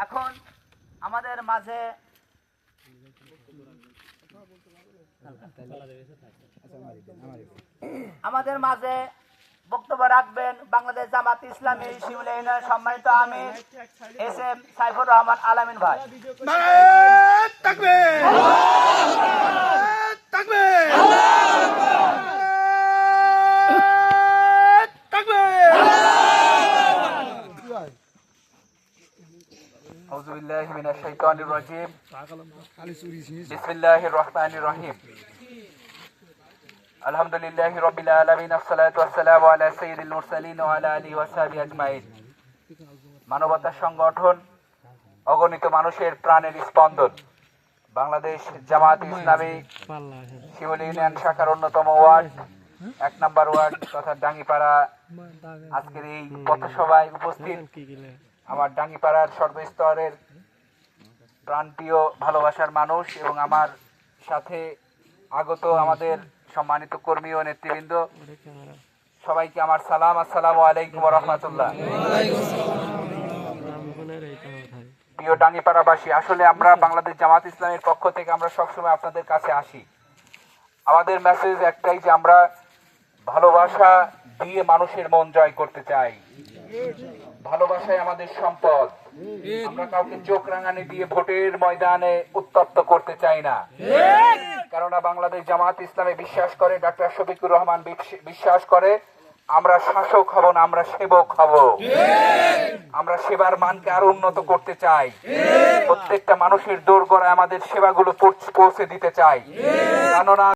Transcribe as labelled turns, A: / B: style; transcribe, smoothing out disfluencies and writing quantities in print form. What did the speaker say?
A: এখন আমাদের মাঝে বক্তব্য রাখবেন বাংলাদেশ জামাত ইসলামী শিমুলিয়া ইউনিয়নের সম্মানিত আমির এস এম সাইফুর রহমান আলামিন ভাই। আউযু বিল্লাহি মিনাশ শাইতানির রাজীম। বিসমিল্লাহির রহমানির রহিম। আলহামদুলিল্লাহি রাব্বিল আলামিন, আসসালাতু ওয়াসসালামু আলা সাইয়্যিদিল মুরসালিন ওয়া আলা আলিহি ওয়া সাহবিহি আজমাইন। মানবতা সংগঠন, অগণিত মানুষের প্রাণের স্পন্দন, বাংলাদেশ জামাত ইসলামী শিমুলিয়া ইউনিয়ন শাখার অন্যতম ওয়ার্ড 1 নম্বর ওয়ার্ড তথা ডাঙ্গিপাড়া আজকের এই পথসভায় উপস্থিত আমার ডাঙ্গিপাড়ার সর্বস্তরের প্রাণপ্রিয় ভালোবাসার মানুষ এবং আমার সাথে আগত আমাদের সম্মানিত কর্মী ও নেতৃবৃন্দ, সবাইকে আমার সালাম। আসসালামু আলাইকুম ওয়া রাহমাতুল্লাহ। প্রিয় ডাঙ্গিপাড়াবাসী, আসলে আমরা বাংলাদেশ জামাত ইসলামের পক্ষ থেকে আমরা সবসময় আপনাদের কাছে আসি। আমাদের মেসেজ একটাই যে আমরা ভালোবাসা দিয়ে মানুষের মন জয় করতে চাই। ভালোবাসাই আমাদের সম্পদ। আমরা কাউকে চোখ রাঙানি দিয়ে ভোটের ময়দানে উত্তপ্ত করতে চাই না। কেননা বাংলাদেশ জামাত ইসলামে বিশ্বাস করে, ডক্টর শফিকুর রহমান বিশ্বাস করে, আমরা শাসক হব না, আমরা সেবক হব। আমরা সেবার মানকে আরো উন্নত করতে চাই। প্রত্যেকটা মানুষের দোরগোড়ায় আমাদের সেবাগুলো পৌঁছে দিতে চাই। কেননা